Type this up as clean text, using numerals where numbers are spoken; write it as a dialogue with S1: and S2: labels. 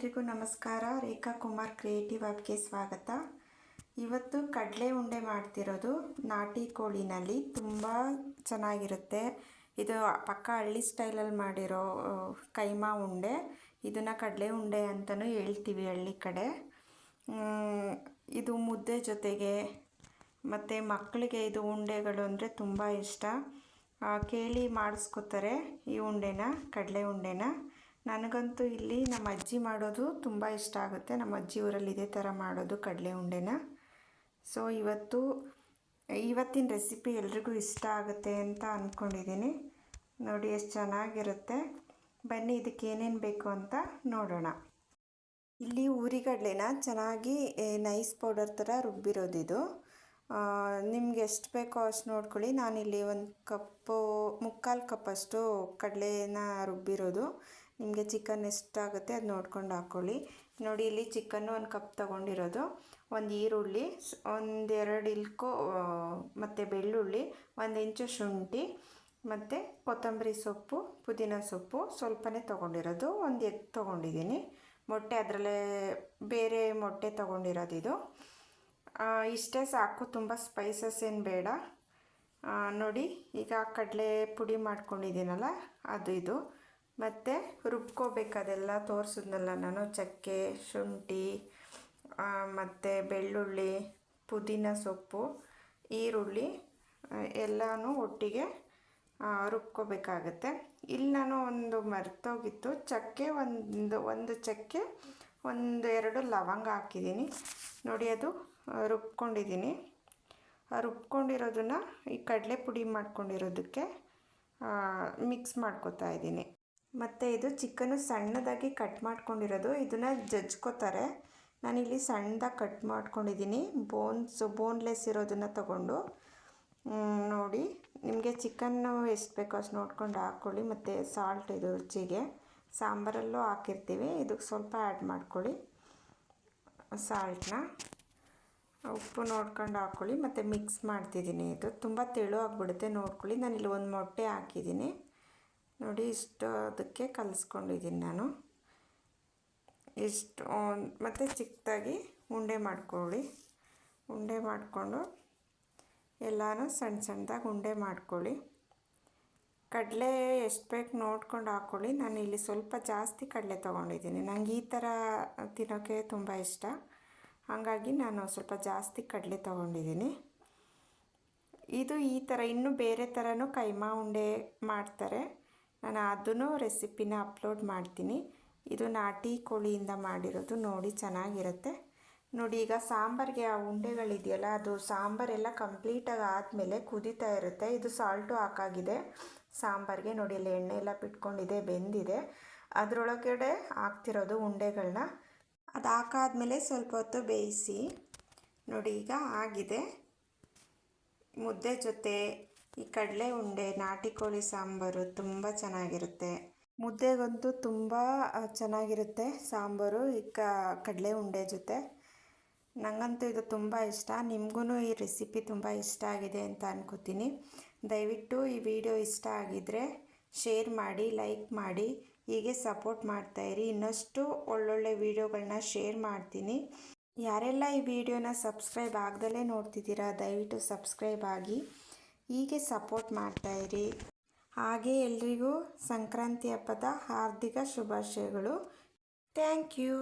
S1: ಎಲ್ರಿಗೂ ನಮಸ್ಕಾರ. ರೇಖಾ ಕುಮಾರ್ ಕ್ರಿಯೇಟಿವ್ ಆಪ್ಗೆ ಸ್ವಾಗತ. ಇವತ್ತು ಕಡಲೆ ಉಂಡೆ ಮಾಡ್ತಿರೋದು ನಾಟಿ ಕೋಳಿನಲ್ಲಿ. ತುಂಬ ಚೆನ್ನಾಗಿರುತ್ತೆ. ಇದು ಪಕ್ಕ ಹಳ್ಳಿ ಸ್ಟೈಲಲ್ಲಿ ಮಾಡಿರೋ ಕೈಮಾ ಉಂಡೆ. ಇದನ್ನು ಕಡಲೆ ಉಂಡೆ ಅಂತಲೂ ಹೇಳ್ತೀವಿ ಹಳ್ಳಿ ಕಡೆ. ಇದು ಮುದ್ದೆ ಜೊತೆಗೆ ಮತ್ತು ಮಕ್ಕಳಿಗೆ ಇದು ಉಂಡೆಗಳು ಅಂದರೆ ತುಂಬ ಇಷ್ಟ. ಕೇಳಿ ಮಾಡಿಸ್ಕೊತಾರೆ ಈ ಉಂಡೆನ, ಕಡಲೆ ಉಂಡೆನ. ನನಗಂತೂ ಇಲ್ಲಿ ನಮ್ಮ ಅಜ್ಜಿ ಮಾಡೋದು ತುಂಬ ಇಷ್ಟ ಆಗುತ್ತೆ. ನಮ್ಮ ಅಜ್ಜಿ ಊರಲ್ಲಿ ಇದೇ ಥರ ಮಾಡೋದು ಕಡಲೆ ಉಂಡೆನ. ಸೊ ಇವತ್ತಿನ ರೆಸಿಪಿ ಎಲ್ರಿಗೂ ಇಷ್ಟ ಆಗುತ್ತೆ ಅಂತ ಅಂದ್ಕೊಂಡಿದ್ದೀನಿ. ನೋಡಿ ಎಷ್ಟು ಚೆನ್ನಾಗಿರುತ್ತೆ. ಬನ್ನಿ ಇದಕ್ಕೆ ಏನೇನು ಬೇಕು ಅಂತ ನೋಡೋಣ. ಇಲ್ಲಿ ಊರಿಗಡಲೆನ ಚೆನ್ನಾಗಿ ನೈಸ್ ಪೌಡರ್ ಥರ ರುಬ್ಬಿರೋದಿದು. ನಿಮ್ಗೆ ಎಷ್ಟು ಬೇಕೋ ಅಷ್ಟು ನೋಡ್ಕೊಳ್ಳಿ. ನಾನಿಲ್ಲಿ ಒಂದು ಮುಕ್ಕಾಲು ಕಪ್ಪಷ್ಟು ಕಡಲೆನ ರುಬ್ಬಿರೋದು. ನಿಮಗೆ ಚಿಕನ್ ಎಷ್ಟಾಗುತ್ತೆ ಅದು ನೋಡ್ಕೊಂಡು ಹಾಕ್ಕೊಳ್ಳಿ. ನೋಡಿ ಇಲ್ಲಿ ಚಿಕನ್ನು 1 ಕಪ್ ತೊಗೊಂಡಿರೋದು, ಒಂದು ಈರುಳ್ಳಿ, 1-2 ಇಲ್ಕೋ ಮತ್ತು ಬೆಳ್ಳುಳ್ಳಿ, 1 ಇಂಚು ಶುಂಠಿ ಮತ್ತು ಕೊತ್ತಂಬರಿ ಸೊಪ್ಪು, ಪುದೀನ ಸೊಪ್ಪು ಸ್ವಲ್ಪನೇ ತೊಗೊಂಡಿರೋದು, 1 ಎಗ್ ತೊಗೊಂಡಿದ್ದೀನಿ, ಮೊಟ್ಟೆ ಅದರಲ್ಲೇ ಬೇರೆ ಮೊಟ್ಟೆ ತೊಗೊಂಡಿರೋದಿದು. ಇಷ್ಟೇ ಸಾಕು, ತುಂಬ ಸ್ಪೈಸಸ್ ಏನು ಬೇಡ. ನೋಡಿ ಈಗ ಕಡಲೆ ಪುಡಿ ಮಾಡ್ಕೊಂಡಿದ್ದೀನಲ್ಲ ಅದು ಇದು. ಮತ್ತು ರುಬ್ಕೋಬೇಕು, ಅದೆಲ್ಲ ತೋರಿಸಿದ್ನಲ್ಲ ನಾನು. ಚಕ್ಕೆ, ಶುಂಠಿ ಮತ್ತು ಬೆಳ್ಳುಳ್ಳಿ, ಪುದೀನ ಸೊಪ್ಪು, ಈರುಳ್ಳಿ ಎಲ್ಲನೂ ಒಟ್ಟಿಗೆ ರುಬ್ಕೋಬೇಕಾಗತ್ತೆ. ಇಲ್ಲಿ ನಾನು ಒಂದು ಮರ್ತೋಗಿತ್ತು, ಚಕ್ಕೆ ಒಂದು ಚಕ್ಕೆ, 1-2 ಲವಂಗ ಹಾಕಿದ್ದೀನಿ. ನೋಡಿ ಅದು ರುಬ್ಕೊಂಡಿದ್ದೀನಿ. ರುಬ್ಕೊಂಡಿರೋದನ್ನು ಈ ಕಡಲೆ ಪುಡಿ ಮಾಡ್ಕೊಂಡಿರೋದಕ್ಕೆ ಮಿಕ್ಸ್ ಮಾಡ್ಕೊತಾ ಇದ್ದೀನಿ. ಮತ್ತು ಇದು ಚಿಕನ್ನು ಸಣ್ಣದಾಗಿ ಕಟ್ ಮಾಡ್ಕೊಂಡಿರೋದು. ಇದನ್ನು ಜಜ್ಕೋತಾರೆ. ನಾನಿಲ್ಲಿ ಸಣ್ಣದಾಗಿ ಕಟ್ ಮಾಡ್ಕೊಂಡಿದ್ದೀನಿ. ಬೋನ್ಲೆಸ್ ಇರೋದನ್ನು ತಗೊಂಡು. ನೋಡಿ ನಿಮಗೆ ಚಿಕನ್ನು ಎಷ್ಟು ಬೇಕೋ ಅಷ್ಟು ನೋಡ್ಕೊಂಡು ಹಾಕ್ಕೊಳ್ಳಿ. ಮತ್ತು ಸಾಲ್ಟ್ ಇದು ರುಚಿಗೆ, ಸಾಂಬಾರಲ್ಲೂ ಹಾಕಿರ್ತೀವಿ, ಇದಕ್ಕೆ ಸ್ವಲ್ಪ ಆ್ಯಡ್ ಮಾಡ್ಕೊಳ್ಳಿ ಸಾಲ್ಟನ್ನ. ಉಪ್ಪು ನೋಡ್ಕೊಂಡು ಹಾಕ್ಕೊಳ್ಳಿ. ಮತ್ತು ಮಿಕ್ಸ್ ಮಾಡ್ತಿದ್ದೀನಿ. ಇದು ತುಂಬ ತೆಳು ಆಗಿಬಿಡುತ್ತೆ, ನೋಡ್ಕೊಳ್ಳಿ. ನಾನಿಲ್ಲಿ 1 ಮೊಟ್ಟೆ ಹಾಕಿದ್ದೀನಿ. ನೋಡಿ ಇಷ್ಟು ಅದಕ್ಕೆ ಕಲಿಸ್ಕೊಂಡಿದ್ದೀನಿ ನಾನು. ಇಷ್ಟು ಮತ್ತು ಚಿಕ್ಕದಾಗಿ ಉಂಡೆ ಮಾಡ್ಕೊಳ್ಳಿ. ಉಂಡೆ ಮಾಡಿಕೊಂಡು ಎಲ್ಲನೂ ಸಣ್ಣದಾಗಿ ಉಂಡೆ ಮಾಡ್ಕೊಳ್ಳಿ. ಕಡಲೆ ಎಷ್ಟು ಬೇಕು ನೋಡ್ಕೊಂಡು ಹಾಕ್ಕೊಳ್ಳಿ. ನಾನು ಇಲ್ಲಿ ಸ್ವಲ್ಪ ಜಾಸ್ತಿ ಕಡಲೆ ತೊಗೊಂಡಿದ್ದೀನಿ. ನನಗೆ ಈ ಥರ ತಿನ್ನೋಕ್ಕೆ ತುಂಬ ಇಷ್ಟ, ಹಾಗಾಗಿ ನಾನು ಸ್ವಲ್ಪ ಜಾಸ್ತಿ ಕಡಲೆ ತೊಗೊಂಡಿದ್ದೀನಿ. ಇದು ಈ ಥರ ಇನ್ನೂ ಬೇರೆ ಥರನೂ ಕೈಮಾ ಉಂಡೆ ಮಾಡ್ತಾರೆ. ನಾನು ಅದನ್ನು ರೆಸಿಪಿನ ಅಪ್ಲೋಡ್ ಮಾಡ್ತೀನಿ. ಇದು ನಾಟಿ ಕೋಳಿಯಿಂದ ಮಾಡಿರೋದು. ನೋಡಿ ಚೆನ್ನಾಗಿರುತ್ತೆ. ನೋಡಿ ಈಗ ಸಾಂಬಾರಿಗೆ ಆ ಉಂಡೆಗಳಿದೆಯಲ್ಲ, ಅದು ಸಾಂಬಾರೆಲ್ಲ ಕಂಪ್ಲೀಟಾಗಿ ಆದಮೇಲೆ ಕುದೀತಾ ಇರುತ್ತೆ. ಇದು ಸಾಲ್ಟು ಹಾಕಾಗಿದೆ ಸಾಂಬಾರಿಗೆ. ನೋಡಿ ಅಲ್ಲಿ ಎಣ್ಣೆ ಎಲ್ಲ ಬಿಟ್ಕೊಂಡಿದೆ, ಬೆಂದಿದೆ. ಅದರೊಳಗಡೆ ಹಾಕ್ತಿರೋದು ಉಂಡೆಗಳನ್ನ. ಅದು ಹಾಕಾದ್ಮೇಲೆ ಸ್ವಲ್ಪ ಹೊತ್ತು ಬೇಯಿಸಿ. ನೋಡಿ ಈಗ ಆಗಿದೆ. ಮುದ್ದೆ ಜೊತೆ ಈ ಕಡಲೆ ಉಂಡೆ, ನಾಟಿ ಕೋಳಿ ಸಾಂಬಾರು ತುಂಬ ಚೆನ್ನಾಗಿರುತ್ತೆ. ಮುದ್ದೆಗಂತೂ ತುಂಬ ಚೆನ್ನಾಗಿರುತ್ತೆ ಸಾಂಬಾರು ಈ ಕಡಲೆ ಉಂಡೆ ಜೊತೆ. ನನಗಂತೂ ಇದು ತುಂಬ ಇಷ್ಟ. ನಿಮಗೂ ಈ ರೆಸಿಪಿ ತುಂಬ ಇಷ್ಟ ಆಗಿದೆ ಅಂತ ಅನ್ಕೋತೀನಿ. ದಯವಿಟ್ಟು ಈ ವಿಡಿಯೋ ಇಷ್ಟ ಆಗಿದ್ದರೆ ಶೇರ್ ಮಾಡಿ, ಲೈಕ್ ಮಾಡಿ, ಹೀಗೆ ಸಪೋರ್ಟ್ ಮಾಡ್ತಾಯಿರಿ. ಇನ್ನಷ್ಟು ಒಳ್ಳೊಳ್ಳೆ ವಿಡಿಯೋಗಳನ್ನ ಶೇರ್ ಮಾಡ್ತೀನಿ. ಯಾರೆಲ್ಲ ಈ ವಿಡಿಯೋನ ಸಬ್ಸ್ಕ್ರೈಬ್ ಆಗ್ದಲೇ ನೋಡ್ತಿದ್ದೀರಾ, ದಯವಿಟ್ಟು ಸಬ್ಸ್ಕ್ರೈಬ್ ಆಗಿ ಹೀಗೆ ಸಪೋರ್ಟ್ ಮಾಡ್ತಾಯಿರಿ. ಹಾಗೆ ಎಲ್ರಿಗೂ ಸಂಕ್ರಾಂತಿ ಹಬ್ಬದ ಹಾರ್ದಿಕ ಶುಭಾಶಯಗಳು. Thank you.